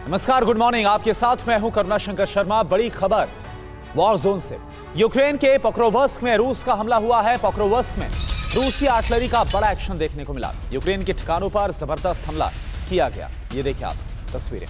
नमस्कार, good morning. आपके साथ मैं हूं करुणा शंकर शर्मा। बड़ी खबर वॉर जोन से। यूक्रेन के पोक्रोवस्क में रूस का हमला हुआ है। पोक्रोवस्क में रूसी आर्टिलरी का बड़ा एक्शन देखने को मिला। यूक्रेन के ठिकानों पर जबरदस्त हमला किया गया। ये देखिए आप तस्वीरें।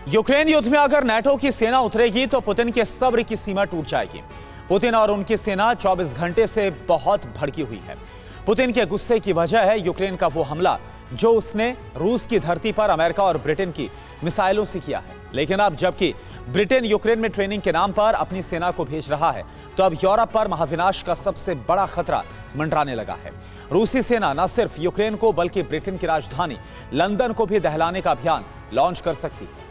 यूक्रेन युद्ध में अगर नाटो की सेना उतरेगी तो पुतिन के सब्र की सीमा टूट जाएगी। पुतिन और उनकी सेना 24 घंटे से बहुत भड़की हुई है। पुतिन के गुस्से की वजह है यूक्रेन का वो हमला जो उसने रूस की धरती पर अमेरिका और ब्रिटेन की मिसाइलों से किया है। लेकिन अब जबकि ब्रिटेन यूक्रेन में ट्रेनिंग के नाम पर अपनी सेना को भेज रहा है, तो अब यूरोप पर महाविनाश का सबसे बड़ा खतरा मंडराने लगा है। रूसी सेना न सिर्फ यूक्रेन को बल्कि ब्रिटेन की राजधानी लंदन को भी दहलाने का अभियान लॉन्च कर सकती है।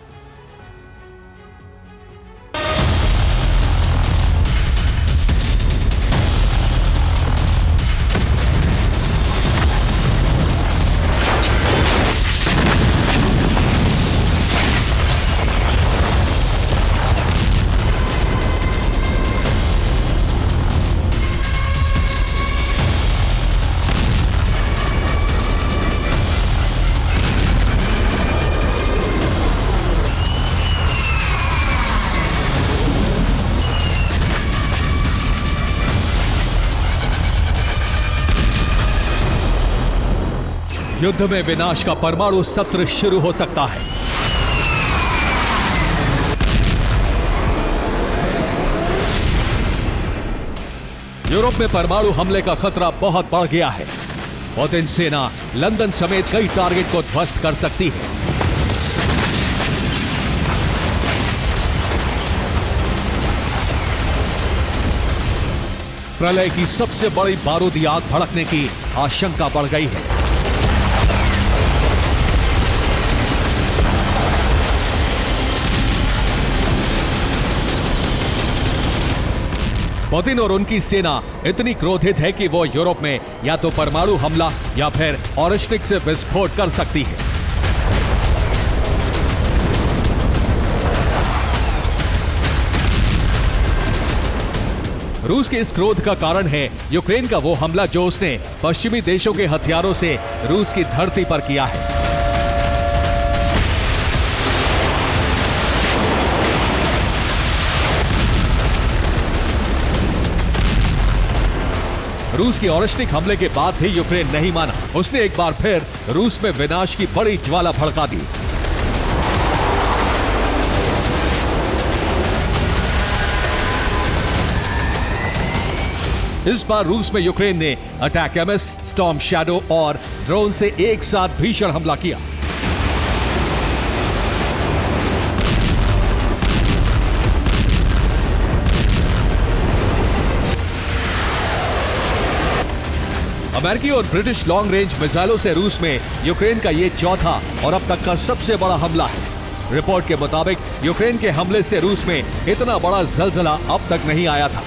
युद्ध में विनाश का परमाणु सत्र शुरू हो सकता है। यूरोप में परमाणु हमले का खतरा बहुत बढ़ गया है। पुतिन सेना लंदन समेत कई टारगेट को ध्वस्त कर सकती है। प्रलय की सबसे बड़ी बारूदी आग भड़कने की आशंका बढ़ गई है। पुतिन और उनकी सेना इतनी क्रोधित है कि वो यूरोप में या तो परमाणु हमला या फिर ऑरिस्टिक से विस्फोट कर सकती है। रूस के इस क्रोध का कारण है यूक्रेन का वो हमला जो उसने पश्चिमी देशों के हथियारों से रूस की धरती पर किया है। रूस के ऑरिस्टिक हमले के बाद भी यूक्रेन नहीं माना। उसने एक बार फिर रूस में विनाश की बड़ी ज्वाला भड़का दी। इस बार रूस में यूक्रेन ने अटैक एमएस, स्टॉर्म शैडो और ड्रोन से एक साथ भीषण हमला किया। अमेरिकी और ब्रिटिश लॉन्ग रेंज मिसाइलों से रूस में यूक्रेन का यह चौथा और अब तक का सबसे बड़ा हमला है। रिपोर्ट के मुताबिक यूक्रेन के हमले से रूस में इतना बड़ा जलजला अब तक नहीं आया था।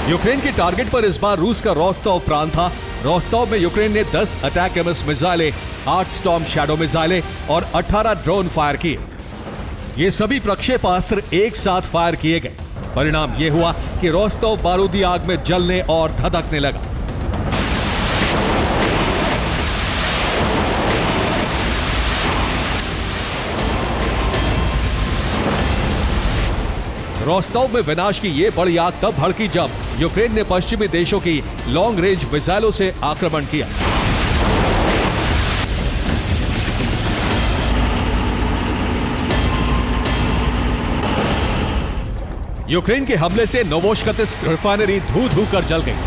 यूक्रेन के टारगेट पर इस बार रूस का रोस्तोव प्रांत था। रोस्तोव में यूक्रेन ने 10 अटैक एमएस मिसाइलें, 8 स्टॉर्म शैडो मिसाइलें और 18 ड्रोन फायर किए। ये सभी प्रक्षेपास्त्र एक साथ फायर किए गए। परिणाम यह हुआ कि रोस्तोव बारूदी आग में जलने और धधकने लगा। रोस्तोव में विनाश की यह बड़ी आग तब भड़की जब यूक्रेन ने पश्चिमी देशों की लॉन्ग रेंज मिसाइलों से आक्रमण किया। यूक्रेन के हमले से नोवोशकतिस्क रिफाइनरी धू-धू कर जल गई।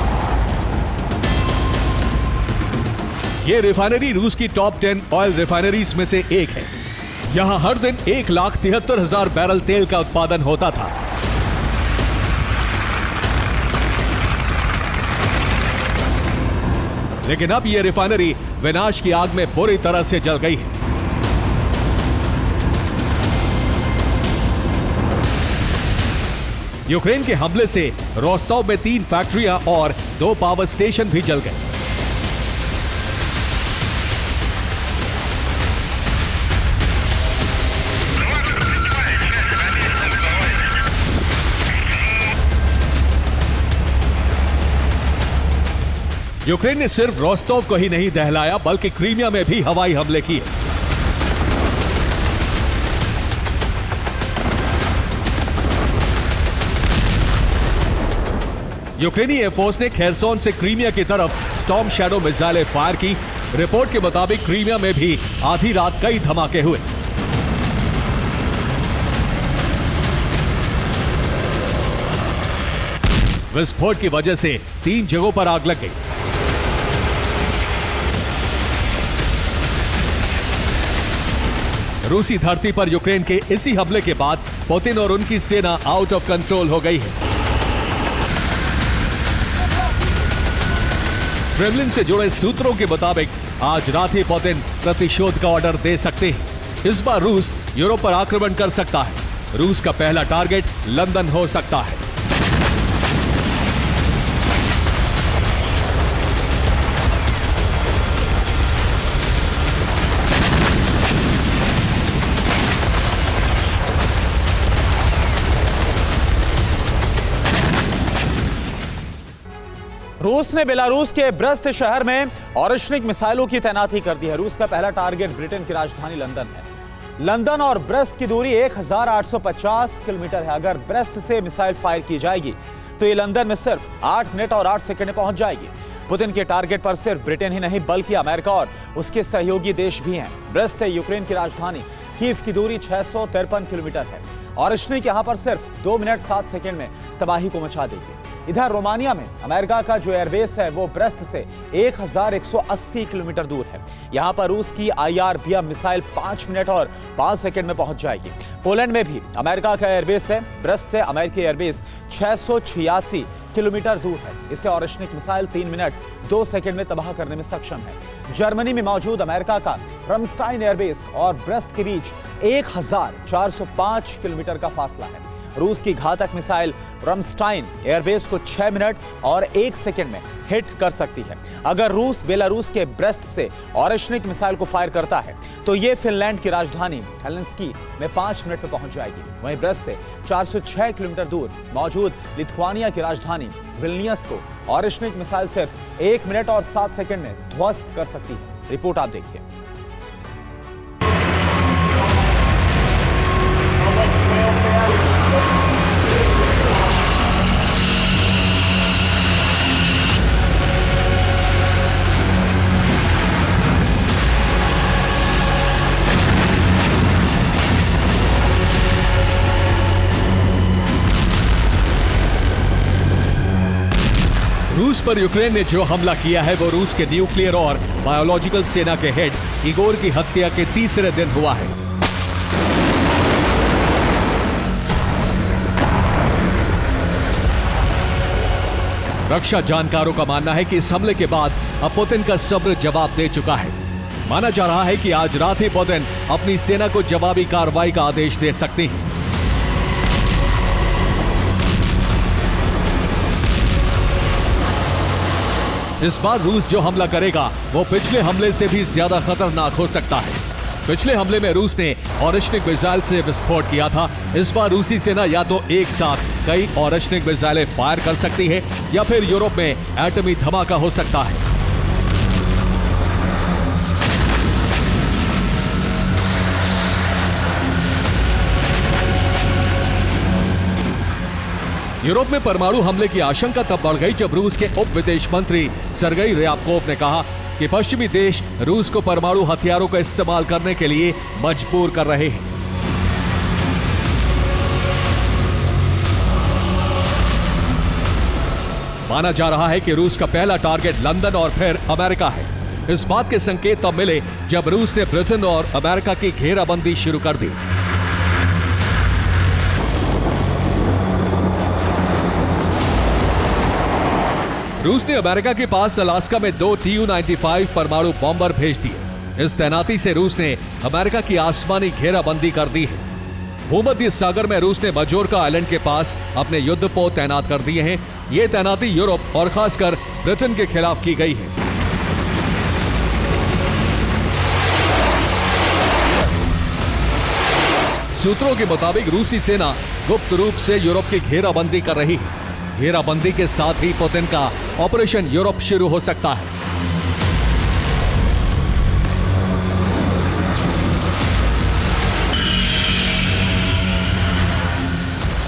यह रिफाइनरी रूस की टॉप 10 ऑयल रिफाइनरीज में से एक है। यहां हर दिन 1,73,000 बैरल तेल का उत्पादन होता था। लेकिन अब यह रिफाइनरी विनाश की आग में बुरी तरह से जल गई है। यूक्रेन के हमले से रोस्टोव में 3 फैक्ट्रियां और 2 पावर स्टेशन भी जल गए। यूक्रेन ने सिर्फ रोस्टोव को ही नहीं दहलाया बल्कि क्रीमिया में भी हवाई हमले किए। यूक्रेनी एयरफोर्स ने खेरसोन से क्रीमिया की तरफ स्टॉर्म शैडो मिसाइलें फायर की। रिपोर्ट के मुताबिक क्रीमिया में भी आधी रात कई धमाके हुए। विस्फोट की वजह से 3 जगहों पर आग लग गई। रूसी धरती पर यूक्रेन के इसी हमले के बाद पुतिन और उनकी सेना आउट ऑफ कंट्रोल हो गई है। क्रेमलिन से जुड़े सूत्रों के मुताबिक आज रात ही पुतिन प्रतिशोध का ऑर्डर दे सकते हैं। इस बार रूस यूरोप पर आक्रमण कर सकता है। रूस का पहला टारगेट लंदन हो सकता है। रूस ने बेलारूस के ब्रेस्ट शहर में ऑरिशनिक मिसाइलों की तैनाती कर दी है। रूस का पहला टारगेट ब्रिटेन की राजधानी लंदन है। लंदन और ब्रेस्ट की दूरी 1850 किलोमीटर है। अगर ब्रेस्ट से मिसाइल फायर की जाएगी तो ये लंदन में सिर्फ 8 मिनट और 8 सेकंड में पहुंच जाएगी। पुतिन के टारगेट पर सिर्फ ब्रिटेन ही नहीं बल्कि अमेरिका और उसके सहयोगी देश भी हैं। ब्रेस्ट से यूक्रेन की राजधानी कीव की दूरी 653 किलोमीटर है। ऑरिशनिक यहां पर सिर्फ 2 मिनट 7 सेकंड में तबाही को मचा देगी। इधर रोमानिया में अमेरिका का जो एयरबेस है वो ब्रेस्ट से 1180 किलोमीटर दूर है। यहां पर रूस की IRBM मिसाइल 5 मिनट और 5 सेकंड में पहुंच जाएगी। पोलैंड में भी अमेरिका का एयरबेस है। ब्रेस्ट से अमेरिकी एयरबेस 686 किलोमीटर दूर है। इसे ऑरिशनिक मिसाइल 3 मिनट 2 सेकंड में तबाह करने में सक्षम है। जर्मनी में मौजूद अमेरिका का रमस्टाइन एयरबेस और ब्रेस्ट के बीच 1405 किलोमीटर का फासला है। रूस की घातक मिसाइल रमस्टाइन एयरबेस को 6 मिनट और 1 सेकंड में हिट कर सकती है। अगर रूस बेलारूस के ब्रेस्ट से ऑरिशनिक मिसाइल को फायर करता है तो ये फिनलैंड की राजधानी हेलसिंकी में 5 मिनट में पहुंच जाएगी। वहीं ब्रेस्ट से 406 किलोमीटर दूर मौजूद लिथुआनिया की राजधानी विल्नियस को ऑरिशनिक मिसाइल सिर्फ 1 मिनट और 7 सेकंड में ध्वस्त कर सकती है। रिपोर्ट आप देखिए। रूस पर यूक्रेन ने जो हमला किया है वो रूस के न्यूक्लियर और बायोलॉजिकल सेना के हेड इगोर की हत्या के तीसरे दिन हुआ है। रक्षा जानकारों का मानना है कि इस हमले के बाद अब पुतिन का सब्र जवाब दे चुका है। माना जा रहा है कि आज रात ही पुतिन अपनी सेना को जवाबी कार्रवाई का आदेश दे सकते हैं। इस बार रूस जो हमला करेगा वो पिछले हमले से भी ज्यादा खतरनाक हो सकता है। पिछले हमले में रूस ने ऑरिशनिक मिसाइल से विस्फोट किया था। इस बार रूसी सेना या तो एक साथ कई ऑरिशनिक मिसाइलें फायर कर सकती है या फिर यूरोप में एटमी धमाका हो सकता है। यूरोप में परमाणु हमले की आशंका तब बढ़ गई जब रूस के उप विदेश मंत्री सरगेई ryabkov ने कहा कि पश्चिमी देश रूस को परमाणु हथियारों का इस्तेमाल करने के लिए मजबूर कर रहे हैं। माना जा रहा है कि रूस का पहला टारगेट लंदन और फिर अमेरिका है। इस बात के संकेत तब मिले जब रूस ने ब्रिटेन और अमेरिका की घेराबंदी शुरू कर दी। रूस ने अमेरिका के पास अलास्का में 2 Tu-95 परमाणु बॉम्बर भेज दिए। इस तैनाती से रूस ने अमेरिका की आसमानी घेराबंदी कर दी है। भूमध्य सागर में रूस ने मजोर्का आइलैंड के पास अपने युद्धपोत तैनात कर दिए हैं। ये तैनाती यूरोप और खासकर ब्रिटेन के खिलाफ की गई है। सूत्रों के मुताबिक रूसी सेना गुप्त रूप से यूरोप की घेराबंदी कर रही है। घेराबंदी के साथ ही पुतिन का ऑपरेशन यूरोप शुरू हो सकता है।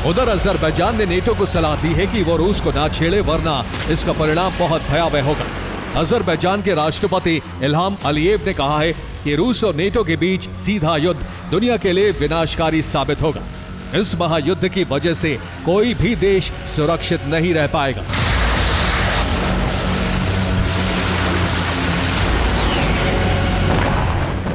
उधर अजरबैजान ने नेटो को सलाह दी है कि वो रूस को ना छेड़े, वरना इसका परिणाम बहुत भयावह होगा। अजरबैजान के राष्ट्रपति इल्हाम अलियेव ने कहा है कि रूस और नेटो के बीच सीधा युद्ध दुनिया के लिए विनाशकारी साबित होगा। इस महायुद्ध की वजह से कोई भी देश सुरक्षित नहीं रह पाएगा।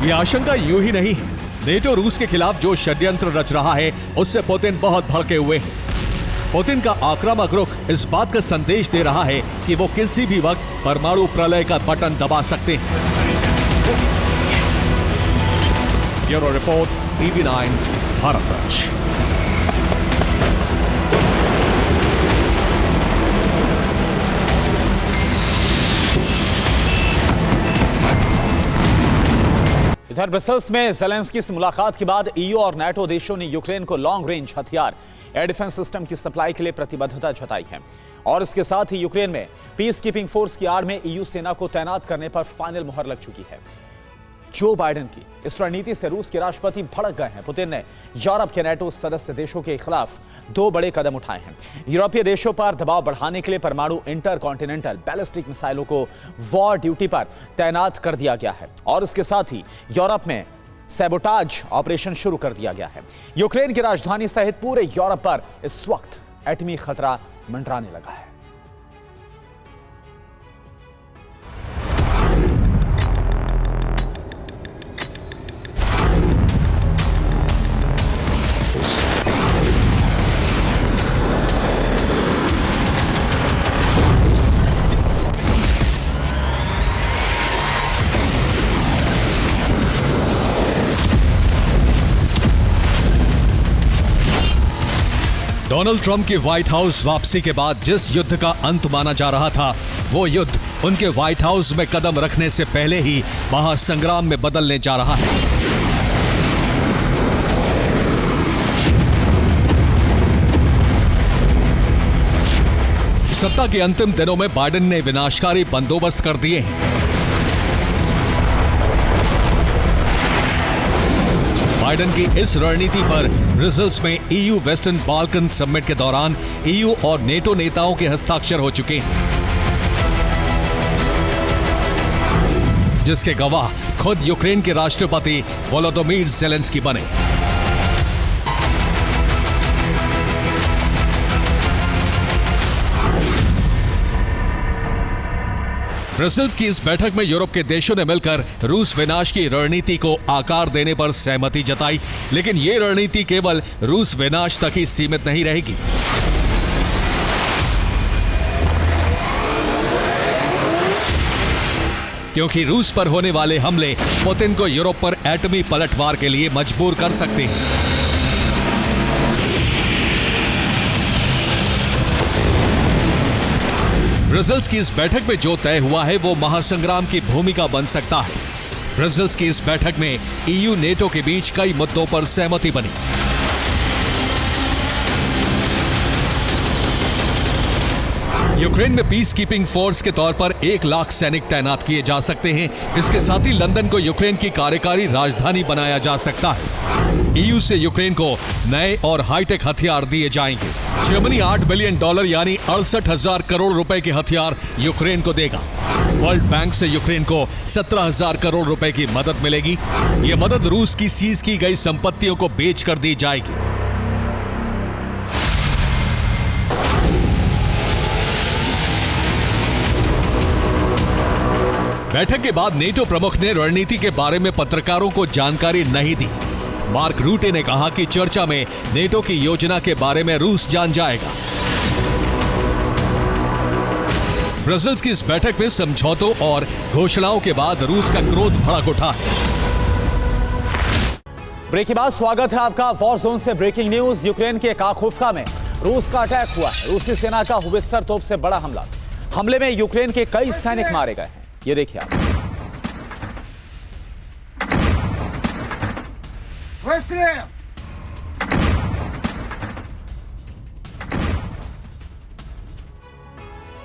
ये आशंका यूं ही नहीं है। नेटो रूस के खिलाफ जो षड्यंत्र रच रहा है, उससे पुतिन बहुत भड़के हुए हैं। पुतिन का आक्रामक रुख इस बात का संदेश दे रहा है कि वो किसी भी वक्त परमाणु प्रलय का बटन दबा सकते हैं। Bureau report, TV9 Bharatvarsh. इधर ब्रसेल्स में ज़ेलेंस्की से मुलाकात के बाद EU और नाटो देशों ने यूक्रेन को लॉन्ग रेंज हथियार एयर डिफेंस सिस्टम की सप्लाई के लिए प्रतिबद्धता जताई है। और इसके साथ ही यूक्रेन में पीस कीपिंग फोर्स की आड़ में EU सेना को तैनात करने पर फाइनल मुहर लग चुकी है। जो बाइडेन की इस रणनीति से रूस के राष्ट्रपति भड़क गए हैं। पुतिन ने यूरोप के नाटो सदस्य देशों के खिलाफ 2 बड़े कदम उठाए हैं। यूरोपीय देशों पर दबाव बढ़ाने के लिए परमाणु इंटरकॉन्टिनेंटल बैलिस्टिक मिसाइलों को वॉर ड्यूटी पर तैनात कर दिया गया है। और इसके साथ ही यूरोप में सैबोटाज ऑपरेशन शुरू कर दिया गया है। यूक्रेन की राजधानी सहित पूरे यूरोप पर इस वक्त एटमी खतरा मंडराने लगा है। डोनाल्ड ट्रंप की व्हाइट हाउस वापसी के बाद जिस युद्ध का अंत माना जा रहा था, वो युद्ध उनके व्हाइट हाउस में कदम रखने से पहले ही महासंग्राम में बदलने जा रहा है। सत्ता के अंतिम दिनों में बाइडेन ने विनाशकारी बंदोबस्त कर दिए हैं। बाइडेन की इस रणनीति पर ब्रसेल्स में EU वेस्टर्न बाल्कन समिट के दौरान EU और नेटो नेताओं के हस्ताक्षर हो चुके हैं, जिसके गवाह खुद यूक्रेन के राष्ट्रपति वोलोदिमीर ज़ेलेंस्की बने। ब्रसेल्स की इस बैठक में यूरोप के देशों ने मिलकर रूस विनाश की रणनीति को आकार देने पर सहमति जताई, लेकिन ये रणनीति केवल रूस विनाश तक ही सीमित नहीं रहेगी। क्योंकि रूस पर होने वाले हमले पुतिन को यूरोप पर एटमी पलटवार के लिए मजबूर कर सकते हैं। ब्रसेल्स की इस बैठक में जो तय हुआ है वो महासंग्राम की भूमिका बन सकता है। ब्रसेल्स की इस बैठक में EU नेटो के बीच कई मुद्दों पर सहमति बनी। यूक्रेन में पीस कीपिंग फोर्स के तौर पर 1 लाख सैनिक तैनात किए जा सकते हैं। इसके साथ ही लंदन को यूक्रेन की कार्यकारी राजधानी बनाया जा सकता है। EU से यूक्रेन को नए और हाईटेक हथियार दिए जाएंगे। जर्मनी $8 बिलियन यानी 68,000 करोड़ रुपए के हथियार यूक्रेन को देगा। वर्ल्ड बैंक से यूक्रेन को 17,000 करोड़ रुपए की मदद मिलेगी। यह मदद रूस की सीज की गई संपत्तियों को बेचकर दी जाएगी। बैठक के बाद नेटो प्रमुख ने रणनीति के बारे में पत्रकारों को जानकारी नहीं दी। मार्क रूटे ने कहा कि चर्चा में नेटो की योजना के बारे में रूस जान जाएगा। ब्रसेल्स की इस बैठक में समझौतों और घोषणाओं के बाद रूस का क्रोध भड़क उठा है। ब्रेक के बाद स्वागत है आपका वॉर जोन से ब्रेकिंग न्यूज। यूक्रेन के काखोफ्का में रूस का अटैक हुआ है। रूसी सेना का होवित्जर तोप से बड़ा हमले में यूक्रेन के कई सैनिक मारे गए हैं। ये देखिए आप।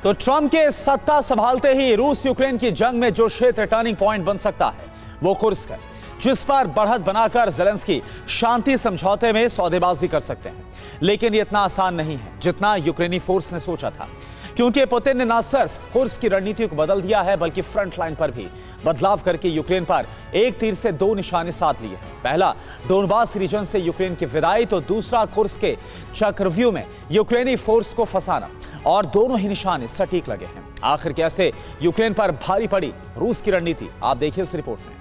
तो ट्रंप के सत्ता संभालते ही रूस यूक्रेन की जंग में जो क्षेत्र टर्निंग पॉइंट बन सकता है वो कुर्स्क है, जिस पर बढ़त बनाकर ज़ेलेंस्की शांति समझौते में सौदेबाजी कर सकते हैं। लेकिन ये इतना आसान नहीं है जितना यूक्रेनी फोर्स ने सोचा था, क्योंकि पुतिन ने न सिर्फ कुर्स्क की रणनीति को बदल दिया है बल्कि फ्रंट लाइन पर भी बदलाव करके यूक्रेन पर एक तीर से दो निशाने साध लिए हैं। पहला डोनबास रीजन से यूक्रेन की विदाई, तो दूसरा कुर्स्क के चक्रव्यूह में यूक्रेनी फोर्स को फंसाना, और दोनों ही निशाने सटीक लगे हैं। आखिर कैसे यूक्रेन पर भारी पड़ी रूस की रणनीति, आप देखिए इस रिपोर्ट में।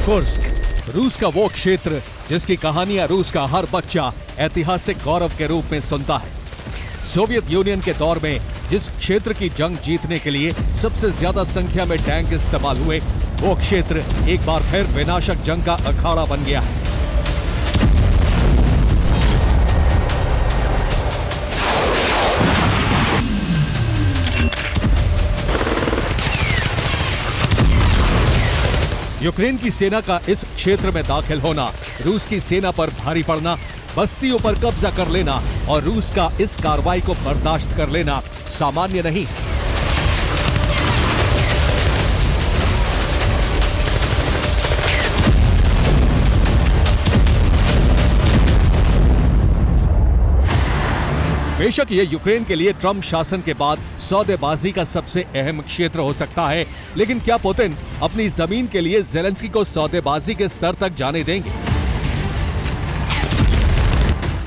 कुर्स्क रूस का वो क्षेत्र जिसकी कहानियां रूस का हर बच्चा ऐतिहासिक गौरव के रूप में सुनता है। सोवियत यूनियन के दौर में जिस क्षेत्र की जंग जीतने के लिए सबसे ज्यादा संख्या में टैंक इस्तेमाल हुए, वो क्षेत्र एक बार फिर विनाशक जंग का अखाड़ा बन गया है। यूक्रेन की सेना का इस क्षेत्र में दाखिल होना, रूस की सेना पर भारी पड़ना, बस्तियों पर कब्जा कर लेना और रूस का इस कार्रवाई को बर्दाश्त कर लेना सामान्य नहीं। बेशक ये यूक्रेन के लिए ट्रंप शासन के बाद सौदेबाजी का सबसे अहम क्षेत्र हो सकता है, लेकिन क्या पुतिन अपनी जमीन के लिए ज़ेलेंस्की को सौदेबाजी के स्तर तक जाने देंगे?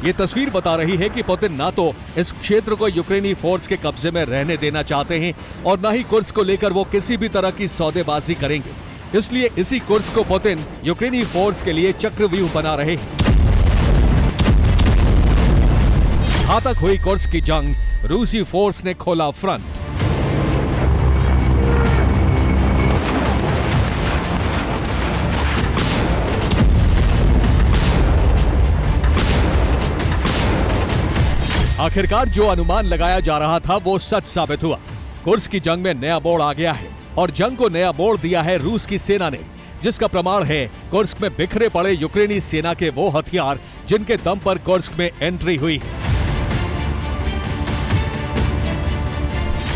ये तस्वीर बता रही है कि पुतिन ना तो इस क्षेत्र को यूक्रेनी फोर्स के कब्जे में रहने देना चाहते हैं और ना ही कुर्स्क को लेकर वो किसी भी तरह की सौदेबाजी करेंगे। इसलिए इसी कुर्स्क को पुतिन यूक्रेनी फोर्स के लिए चक्रव्यूह बना रहे हैं। घातक हुई कुर्स्क की जंग, रूसी फोर्स ने खोला फ्रंट। आखिरकार जो अनुमान लगाया जा रहा था वो सच साबित हुआ। कुर्स्क की जंग में नया मोड़ आ गया है और जंग को नया मोड़ दिया है रूस की सेना ने, जिसका प्रमाण है कुर्स्क में बिखरे पड़े यूक्रेनी सेना के वो हथियार जिनके दम पर कुर्स्क में एंट्री हुई।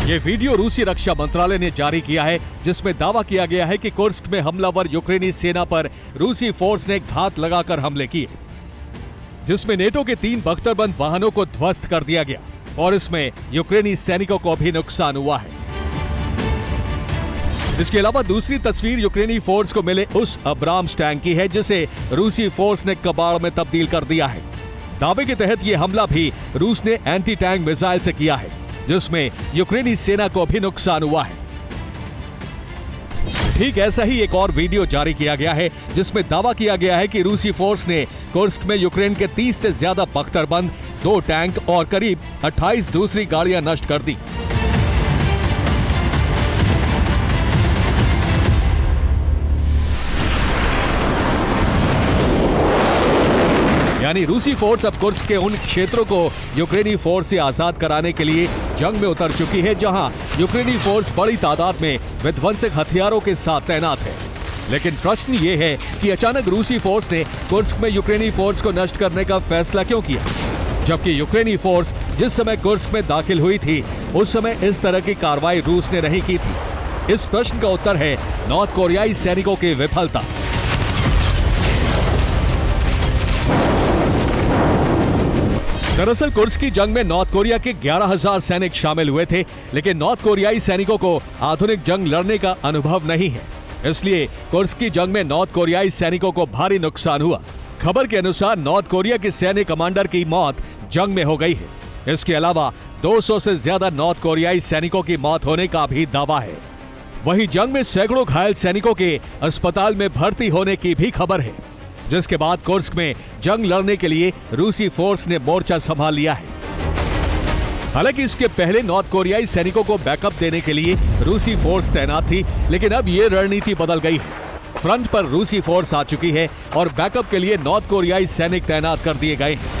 ये वीडियो रूसी रक्षा मंत्रालय ने जारी किया है, जिसमें दावा किया गया है कि कुर्स्क में हमलावर यूक्रेनी सेना पर रूसी फोर्स ने घात लगाकर हमले किए, जिसमें नेटो के 3 बख्तरबंद वाहनों को ध्वस्त कर दिया गया और इसमें यूक्रेनी सैनिकों को भी नुकसान हुआ है। इसके अलावा दूसरी तस्वीर यूक्रेनी फोर्स को मिले उस अब्राम्स टैंक की है, जिसे रूसी फोर्स ने कबाड़ में तब्दील कर दिया है। दावे के तहत यह हमला भी रूस ने एंटी टैंक मिसाइल से किया है, जिसमें यूक्रेनी सेना को भी नुकसान हुआ है। ठीक ऐसा ही एक और वीडियो जारी किया गया है, जिसमें दावा किया गया है कि रूसी फोर्स ने कुर्स्क में यूक्रेन के 30 से ज्यादा बख्तरबंद, 2 टैंक और करीब 28 दूसरी गाड़ियां नष्ट कर दी। यानी रूसी फोर्स अब कुर्स्क के उन क्षेत्रों को यूक्रेनी फोर्स से आजाद कराने के लिए जंग में उतर चुकी है, जहां यूक्रेनी फोर्स बड़ी तादाद में विध्वंसक हथियारों के साथ तैनात है। लेकिन प्रश्न ये है कि अचानक रूसी फोर्स ने कुर्स्क में यूक्रेनी फोर्स को नष्ट करने का फैसला क्यों किया, जबकि यूक्रेनी फोर्स जिस समय कुर्स्क में दाखिल हुई थी उस समय इस तरह की कार्रवाई रूस ने नहीं की थी। इस प्रश्न का उत्तर है नॉर्थ कोरियाई सैनिकों की विफलता। दरअसल कुर्स्क की जंग में नॉर्थ कोरिया के 11,000 सैनिक शामिल हुए थे, लेकिन नॉर्थ कोरियाई सैनिकों को आधुनिक जंग लड़ने का अनुभव नहीं है। इसलिए कुर्स्क की जंग में नॉर्थ कोरियाई सैनिकों को भारी नुकसान हुआ। खबर के अनुसार नॉर्थ कोरिया के सैन्य कमांडर की मौत जंग में हो गई है। इसके अलावा 200 से ज्यादा नॉर्थ कोरियाई सैनिकों की मौत होने का भी दावा है। वहीं जंग में सैकड़ों घायल सैनिकों के अस्पताल में भर्ती होने की भी खबर है, जिसके बाद कुर्स्क में जंग लड़ने के लिए रूसी फोर्स ने मोर्चा संभाल लिया है। हालांकि इसके पहले नॉर्थ कोरियाई सैनिकों को बैकअप देने के लिए रूसी फोर्स तैनात थी, लेकिन अब ये रणनीति बदल गई है। फ्रंट पर रूसी फोर्स आ चुकी है और बैकअप के लिए नॉर्थ कोरियाई सैनिक तैनात कर दिए गए हैं।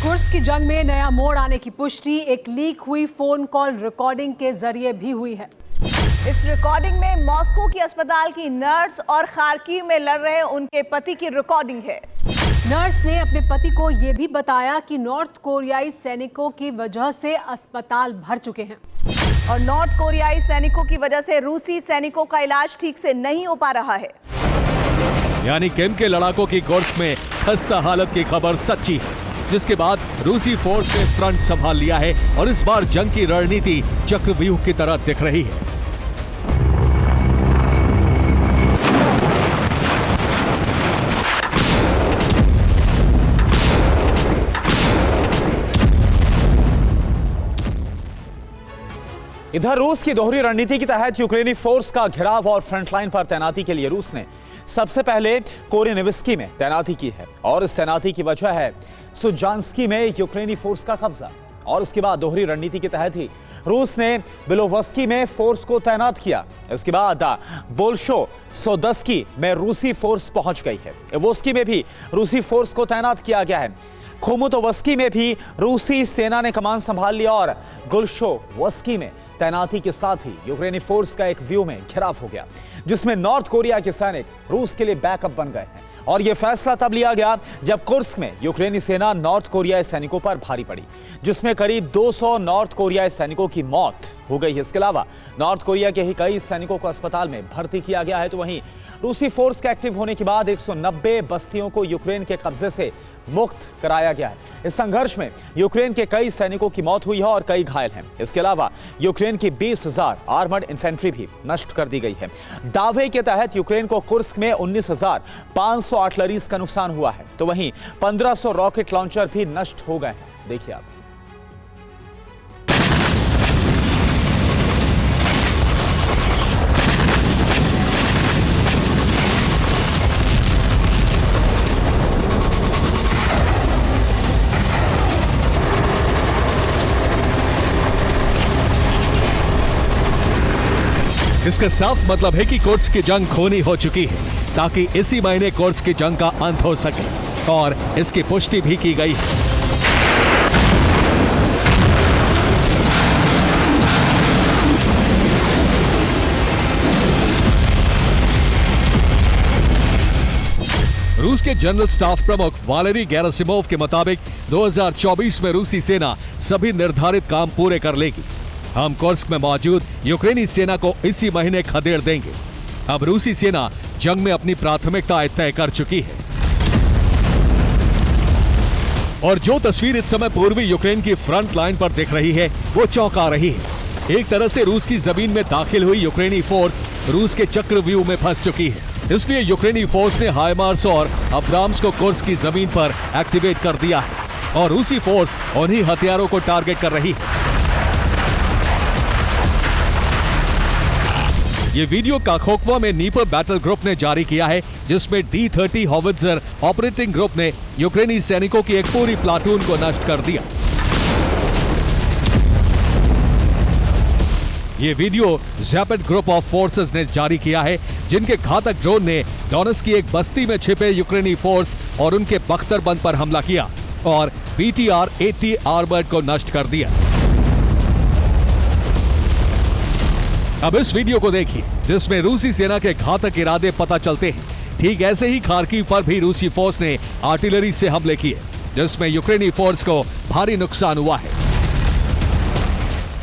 कुर्स्क की जंग में नया मोड़ आने की पुष्टि एक लीक हुई फोन कॉल रिकॉर्डिंग के जरिए भी हुई है। इस रिकॉर्डिंग में मॉस्को की अस्पताल की नर्स और खार्किव में लड़ रहे उनके पति की रिकॉर्डिंग है। नर्स ने अपने पति को यह भी बताया कि नॉर्थ कोरियाई सैनिकों की वजह से अस्पताल भर चुके हैं और नॉर्थ कोरियाई सैनिकों की वजह से रूसी सैनिकों का इलाज ठीक से नहीं हो पा रहा है। यानी किम के लड़ाकों की कुर्स्क में खस्ता हालत की खबर सच्ची है, जिसके बाद रूसी फोर्स ने फ्रंट संभाल लिया है और इस बार जंग की रणनीति चक्रव्यूह की तरह दिख रही है। इधर रूस की दोहरी रणनीति के तहत यूक्रेनी फोर्स का घेराव और फ्रंटलाइन पर तैनाती के लिए रूस ने सबसे पहले कोरेनिविस्की में तैनाती की है और इस तैनाती की वजह है सुजान्स्की में यूक्रेनी फोर्स का कब्जा। और इसके बाद दोहरी रणनीति के तहत ही रूस ने बिलोवस्की में फोर्स को तैनात किया। इसके बाद बोल्शो सोदस्की में रूसी फोर्स पहुंच गई है। इवोस्की में भी रूसी फोर्स को तैनात किया गया है। खोमुतोवस्की में भी रूसी सेना ने कमान संभाल लिया और गुल्शोवस्की में तैनाती के साथ ही यूक्रेनी फोर्स का एक व्यू में घेराव हो गया, जिसमें नॉर्थ कोरिया के सैनिक रूस के लिए बैकअप बन गए हैं। और यह फैसला तब लिया गया जब कुर्स्क में यूक्रेनी सेना नॉर्थ कोरियाई सैनिकों पर भारी पड़ी, जिसमें करीब 200 नॉर्थ कोरियाई सैनिकों की मौत हो गई है। इसके अलावा नॉर्थ कोरिया के ही कई सैनिकों को अस्पताल में भर्ती किया गया है। तो वहीं रूसी फोर्स के एक्टिव होने के बाद 190 बस्तियों को यूक्रेन के कब्जे से मुक्त कराया गया है। इस संघर्ष में यूक्रेन के कई सैनिकों की मौत हुई है और कई घायल हैं। इसके अलावा यूक्रेन की 20,000 आर्मर्ड इन्फेंट्री भी नष्ट कर दी गई है। दावे के तहत यूक्रेन को कुर्स्क में 19,500 आर्टिलरीज का नुकसान हुआ है। तो वहीं 1,500 रॉकेट लॉन्चर भी नष्ट हो गए हैं। देखिए आप। इसका साफ मतलब है कि कुर्स्क की जंग खूनी हो चुकी है, ताकि इसी महीने कुर्स्क की जंग का अंत हो सके और इसकी पुष्टि भी की गई है। रूस के जनरल स्टाफ प्रमुख वालेरी गेरासिमोव के मुताबिक 2024 में रूसी सेना सभी निर्धारित काम पूरे कर लेगी। हम कुर्स्क में मौजूद यूक्रेनी सेना को इसी महीने खदेड़ देंगे। अब रूसी सेना जंग में अपनी प्राथमिकताएं तय कर चुकी है और जो तस्वीर इस समय पूर्वी यूक्रेन की फ्रंट लाइन पर दिख रही है वो चौंका रही है। एक तरह से रूस की जमीन में दाखिल हुई यूक्रेनी फोर्स रूस के चक्रव्यूह में फंस चुकी है। इसलिए यूक्रेनी फोर्स ने हाइमार्स और अब्राम्स को कुर्स्क की जमीन पर एक्टिवेट कर दिया है और रूसी फोर्स उन्हीं हथियारों को टारगेट कर रही है। ये वीडियो काखोकवा में नीपर बैटल ग्रुप ने जारी किया है, जिसमें D-30 हॉवित्जर ऑपरेटिंग ग्रुप ने यूक्रेनी सैनिकों की एक पूरी प्लाटून को नष्ट कर दिया। ये वीडियो ज़ैपेट ग्रुप ऑफ फोर्सेस ने जारी किया है, जिनके घातक ड्रोन ने डोनेट्स्क की एक बस्ती में छिपे यूक्रेनी फोर्स और उनके बख्तरबंद पर हमला किया और PTR-80 आर्मर्ड को नष्ट कर दिया। अब इस वीडियो को देखिए, जिसमें रूसी सेना के घातक इरादे पता चलते हैं। ठीक ऐसे ही खार्किव पर भी रूसी फोर्स ने आर्टिलरी से हमले किए, जिसमें यूक्रेनी फोर्स को भारी नुकसान हुआ है।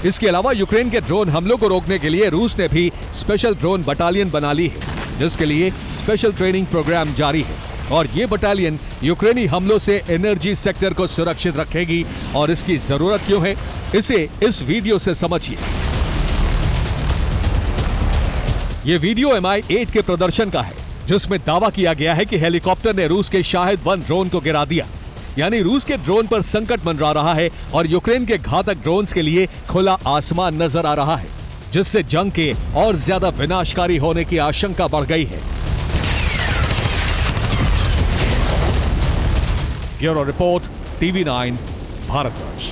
इसके अलावा यूक्रेन के ड्रोन हमलों को रोकने के लिए रूस ने भी स्पेशल ड्रोन बटालियन बना ली है, जिसके लिए स्पेशल ट्रेनिंग प्रोग्राम जारी है और ये बटालियन यूक्रेनी हमलों से एनर्जी सेक्टर को सुरक्षित रखेगी। और इसकी जरूरत क्यों है, इसे इस वीडियो से समझिए। ये वीडियो MI8 के प्रदर्शन का है, जिसमें दावा किया गया है कि हेलीकॉप्टर ने रूस के शाहिद-1 ड्रोन को गिरा दिया। यानी रूस के ड्रोन पर संकट मंडरा रहा है और यूक्रेन के घातक ड्रोन्स के लिए खुला आसमान नजर आ रहा है, जिससे जंग के और ज्यादा विनाशकारी होने की आशंका बढ़ गई है। Bureau report, TV9 Bharatvarsh.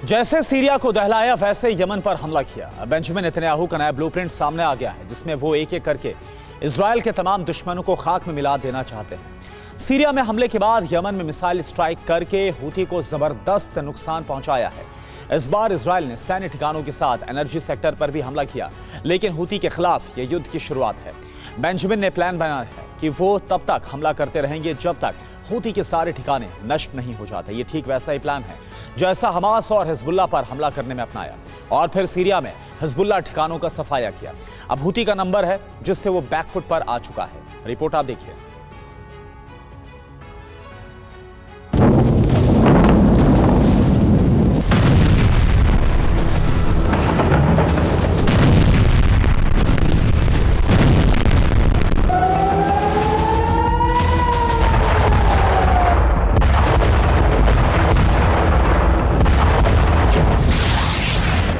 जैसे सीरिया को दहलाया वैसे यमन पर हमला किया। बेंजामिन नेतन्याहू का नया ब्लूप्रिंट सामने आ गया है, जिसमें वो एक एक करके इजराइल के तमाम दुश्मनों को खाक में मिला देना चाहते हैं। सीरिया में हमले के बाद यमन में मिसाइल स्ट्राइक करके हूथी को जबरदस्त नुकसान पहुंचाया है। इस बार इजराइल ने सैन्य ठिकानों के साथ एनर्जी सेक्टर पर भी हमला किया, लेकिन हूथी के खिलाफ यह युद्ध की शुरुआत है। बेंजामिन ने प्लान बनाया है कि वो तब तक हमला करते रहेंगे जब तक हूथी के सारे ठिकाने नष्ट नहीं हो जाते। ये ठीक वैसा ही प्लान है जैसा हमास और हिजबुल्लाह पर हमला करने में अपनाया और फिर सीरिया में हिजबुल्लाह ठिकानों का सफाया किया। अब हूथी का नंबर है जिससे वो बैकफुट पर आ चुका है। रिपोर्ट आप देखिए।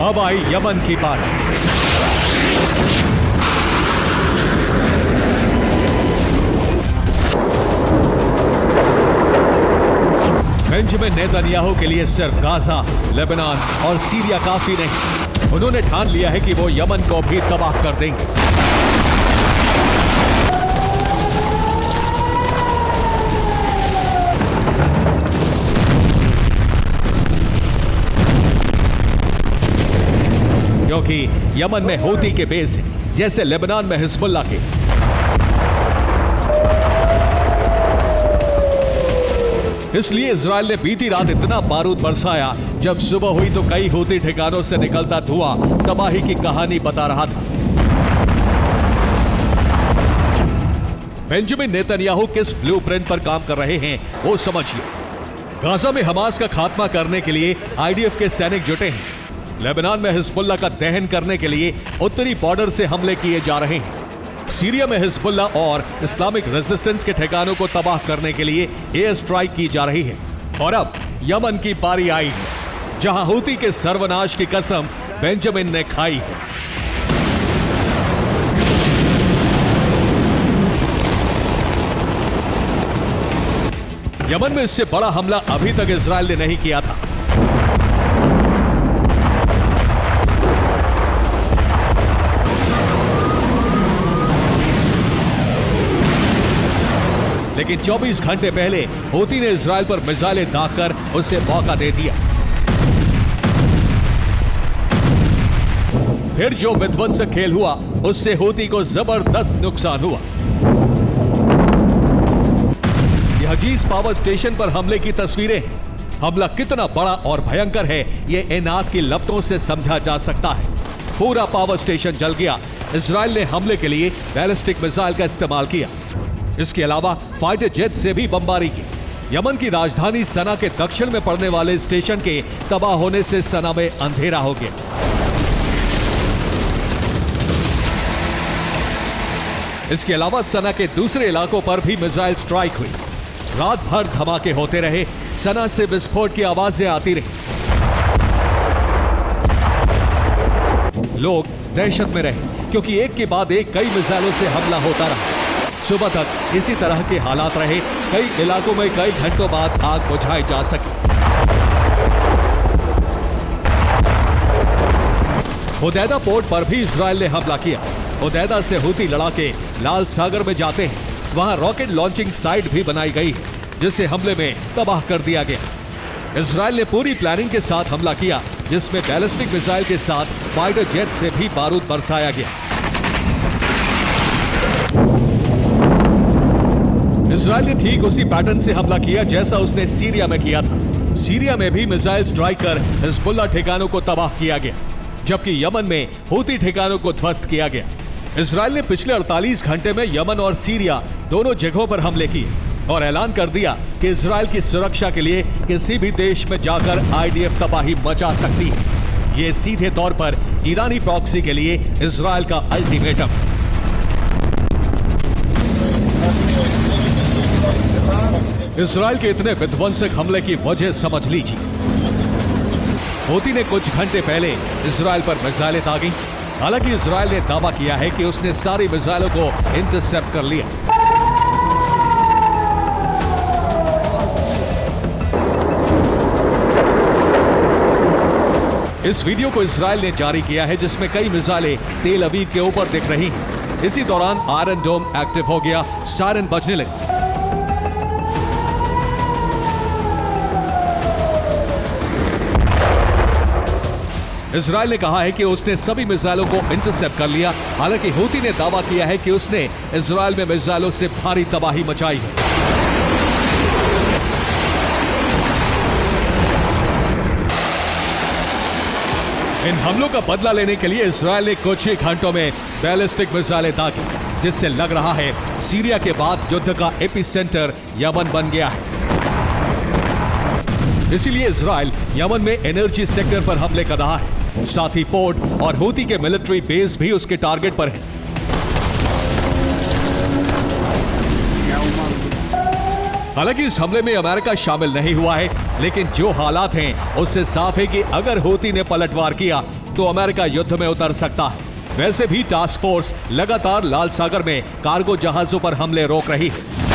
अब आई यमन की बारी। बेंजामिन नेतन्याहू के लिए सिर्फ गाजा, लेबनान और सीरिया काफी नहीं। उन्होंने ठान लिया है कि वो यमन को भी तबाह कर देंगे। क्योंकि यमन में हूती के बेस है, जैसे लेबनान में हिजबुल्लाह के। इसलिए इजराइल ने बीती रात इतना बारूद बरसाया, जब सुबह हुई तो कई हूती ठिकानों से निकलता धुआं तबाही की कहानी बता रहा था। बेंजामिन नेतन्याहू किस ब्लूप्रिंट पर काम कर रहे हैं वो समझिए। गाजा में हमास का खात्मा करने के लिए IDF के सैनिक जुटे हैं। लेबनान में हिजबुल्लाह का दहन करने के लिए उत्तरी बॉर्डर से हमले किए जा रहे हैं। सीरिया में हिजबुल्लाह और इस्लामिक रेजिस्टेंस के ठिकानों को तबाह करने के लिए एयर स्ट्राइक की जा रही है। और अब यमन की बारी आई है, जहां हूती के सर्वनाश की कसम बेंजामिन ने खाई है। यमन में इससे बड़ा हमला अभी तक इजराइल ने नहीं किया था। लेकिन 24 घंटे पहले हूती ने इजराइल पर मिसाइलें दागकर उसे मौका दे दिया। फिर जो विध्वंसक खेल हुआ, उससे हूती को जबरदस्त नुकसान हुआ। यह हजीज पावर स्टेशन पर हमले की तस्वीरें हैं। हमला कितना बड़ा और भयंकर है, यह इन आग की लपटों से समझा जा सकता है। पूरा पावर स्टेशन जल गया। इजराइल ने हमले के लिए बैलिस्टिक मिसाइल का इस्तेमाल किया। इसके अलावा फाइटर जेट से भी बमबारी की। यमन की राजधानी सना के दक्षिण में पड़ने वाले स्टेशन के तबाह होने से सना में अंधेरा हो गया। इसके अलावा सना के दूसरे इलाकों पर भी मिसाइल स्ट्राइक हुई। रात भर धमाके होते रहे। सना से विस्फोट की आवाजें आती रही। लोग दहशत में रहे, क्योंकि एक के बाद एक कई मिसाइलों से हमला होता रहा। सुबह तक इसी तरह के हालात रहे। कई इलाकों में कई घंटों बाद आग बुझाई जा सकी। हुदैदा पोर्ट पर भी इजराइल ने हमला किया। हुदैदा से हूती लड़ाके लाल सागर में जाते हैं। वहां रॉकेट लॉन्चिंग साइट भी बनाई गई है, जिसे हमले में तबाह कर दिया गया। इजराइल ने पूरी प्लानिंग के साथ हमला किया, जिसमें बैलिस्टिक मिसाइल के साथ फाइटर जेट से भी बारूद बरसाया गया। इजराइल ने ठीक उसी पैटर्न से हमला किया जैसा उसने सीरिया में किया था। सीरिया में भी मिसाइल स्ट्राइक कर हिजबुल्लाह ठिकानों को तबाह किया गया, जबकि यमन में हूती ठिकानों को ध्वस्त किया गया। इजराइल ने पिछले 48 घंटे में यमन और सीरिया दोनों जगहों पर हमले किए और ऐलान कर दिया कि इजराइल की सुरक्षा के लिए किसी भी देश में जाकर आईडीएफ तबाही मचा सकती है। ये सीधे तौर पर ईरानी प्रॉक्सी के लिए इजराइल का अल्टीमेटम। इजराइल के इतने विध्वंसक हमले की वजह समझ लीजिए। हूती ने कुछ घंटे पहले इजराइल पर मिसाइलें दागी। हालांकि इजराइल ने दावा किया है कि उसने सारी मिसाइलों को इंटरसेप्ट कर लिया। इस वीडियो को इजराइल ने जारी किया है, जिसमें कई मिसाइलें तेल अवीव के ऊपर दिख रही हैं। इसी दौरान आयरन डोम एक्टिव हो गया, सायरन बजने लगी। इजराइल ने कहा है कि उसने सभी मिसाइलों को इंटरसेप्ट कर लिया। हालांकि हूती ने दावा किया है कि उसने इजराइल में मिसाइलों से भारी तबाही मचाई है। इन हमलों का बदला लेने के लिए इजराइल ने कुछ ही घंटों में बैलिस्टिक मिसाइलें दागी, जिससे लग रहा है सीरिया के बाद युद्ध का एपिसेंटर यमन बन गया है। इसीलिए इजराइल यमन में एनर्जी सेक्टर पर हमले कर रहा है। साथ ही पोर्ट और हूती के मिलिट्री बेस भी उसके टारगेट पर है। हालांकि इस हमले में अमेरिका शामिल नहीं हुआ है, लेकिन जो हालात हैं उससे साफ है कि अगर हूती ने पलटवार किया तो अमेरिका युद्ध में उतर सकता है। वैसे भी टास्क फोर्स लगातार लाल सागर में कार्गो जहाजों पर हमले रोक रही है।